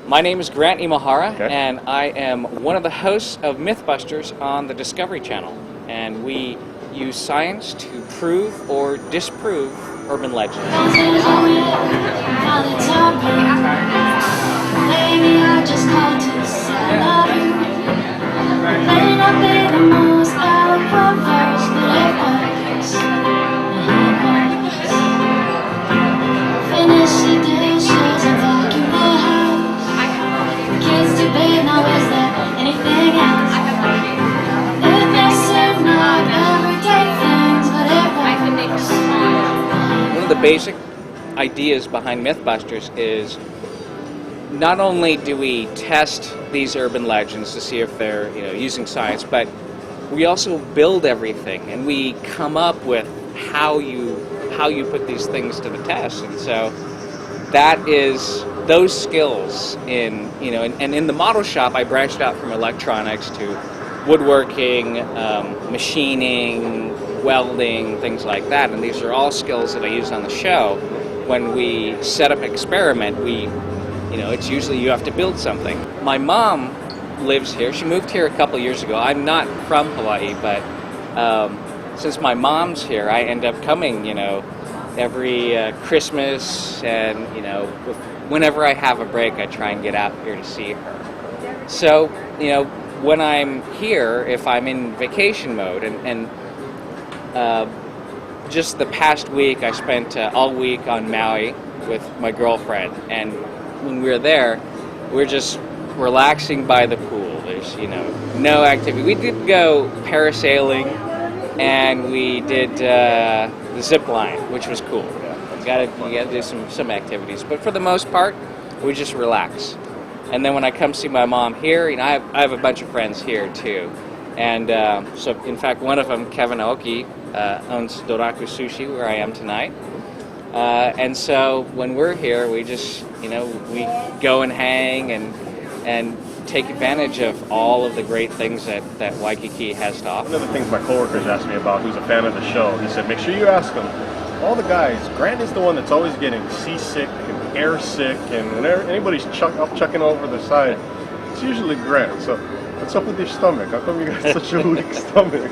My name is Grant Imahara, Okay. and I am one of the hosts of Mythbusters on the Discovery Channel. And we use science to prove or disprove urban legends. One of the basic ideas behind Mythbusters is not only do we test these urban legends to see if they're using science, but we also build everything and we come up with how you put these things to the test. And so that is those skills and in the model shop I branched out from electronics to woodworking, machining, welding, things like that, and these are all skills that I use on the show. When we set up an experiment, it's usually you have to build something. My mom lives here. She moved here a couple years ago. I'm not from Hawaii, but since my mom's here, I end up coming, every Christmas, and whenever I have a break, I try and get out here to see her. So, when I'm here, if I'm in vacation mode, and just the past week, I spent all week on Maui with my girlfriend, and when we were there, we were just relaxing by the pool. There's, no activity. We did go parasailing, and we did the zip line, which was cool. You gotta do some activities, but for the most part, we just relax. And then when I come see my mom here, I have a bunch of friends here too. And so, in fact, one of them, Kevin Aoki, owns Doraku Sushi, where I am tonight. And so when we're here, we just, we go and hang and take advantage of all of the great things that Waikiki has to offer. One of the things my coworkers asked me about, who's a fan of the show, he said, make sure you ask them, all the guys, Grant is the one that's always getting seasick and air sick, and whenever anybody's chucking over the side, it's usually Grant. So what's up with your stomach? How come you got such a weak stomach?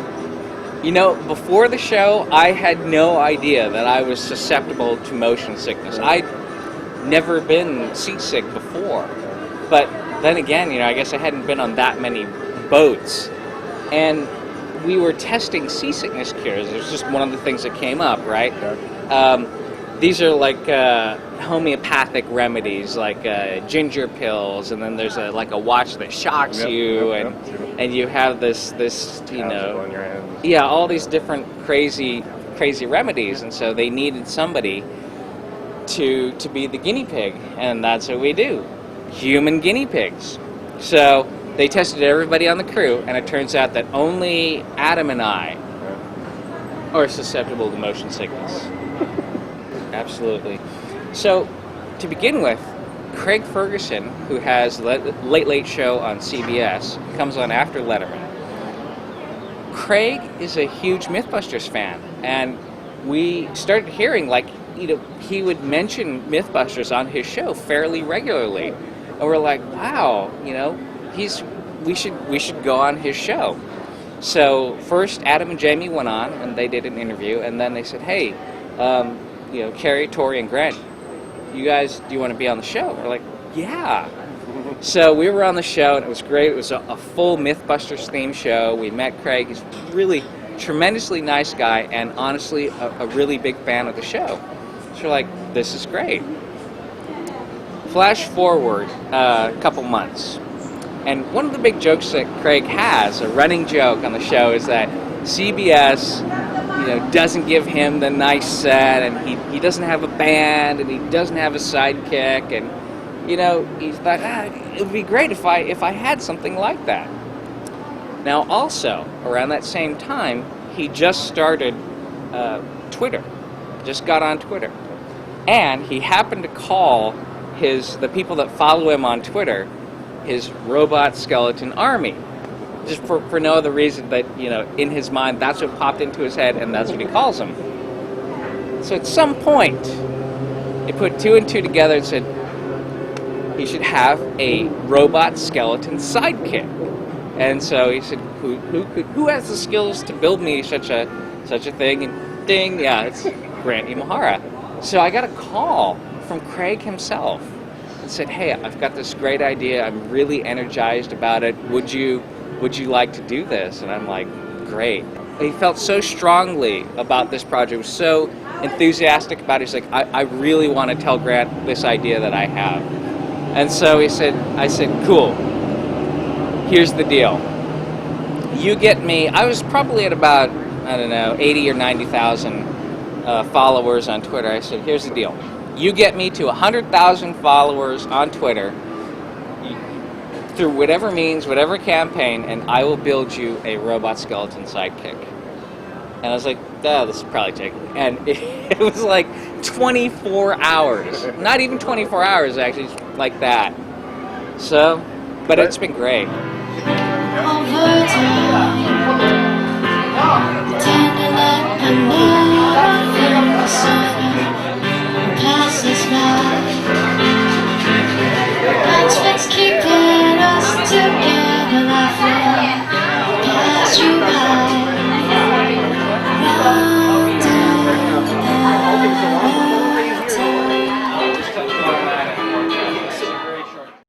Before the show, I had no idea that I was susceptible to motion sickness. I'd never been seasick before. But then again, I guess I hadn't been on that many boats. And we were testing seasickness cures. It was just one of the things that came up, right? These are like homeopathic remedies, like ginger pills, and then there's a watch that shocks you, and you have this on your hands. Yeah, all these different crazy remedies, and so they needed somebody to be the guinea pig, and that's what we do, human guinea pigs. So they tested everybody on the crew, and it turns out that only Adam and I are susceptible to motion sickness. Absolutely. So, to begin with, Craig Ferguson, who has Late Late Show on CBS, comes on after Letterman. Craig is a huge Mythbusters fan, and we started hearing, he would mention Mythbusters on his show fairly regularly. And we're like, wow, we should go on his show. So first Adam and Jamie went on and they did an interview, and then they said, hey, Carrie, Tori, and Grant, you guys, do you want to be on the show? We're like, yeah. So we were on the show, and it was great. It was a full Mythbusters themed show. We met Craig. He's really tremendously nice guy, and honestly a really big fan of the show. So we're like, this is great. Flash forward a couple months, and one of the big jokes that Craig has, a running joke on the show, is that CBS, doesn't give him the nice set, and he doesn't have a band, and he doesn't have a sidekick, and he thought, it would be great if I had something like that. Now, also around that same time, he just started Twitter, just got on Twitter, and he happened to call the people that follow him on Twitter his robot skeleton army, just for no other reason that, in his mind, that's what popped into his head, and that's what he calls them. So at some point, he put two and two together and said, have a robot skeleton sidekick. And so he said, who has the skills to build me such a thing? And ding, yeah, it's Grant Imahara. So I got a call from Craig himself and said, hey, I've got this great idea. I'm really energized about it. Would you like to do this? And I'm like, great. He felt so strongly about this project, was so enthusiastic about it. He's like, I really want to tell Grant this idea that I have. And so I said, cool. Here's the deal. You get me, I was probably at about, 80 or 90,000 followers on Twitter. I said, here's the deal. You get me to 100,000 followers on Twitter through whatever means, whatever campaign, and I will build you a robot skeleton sidekick. And I was like, oh, this will probably take, and it was like 24 hours. Not even 24 hours, actually, like that. So, but it's been great.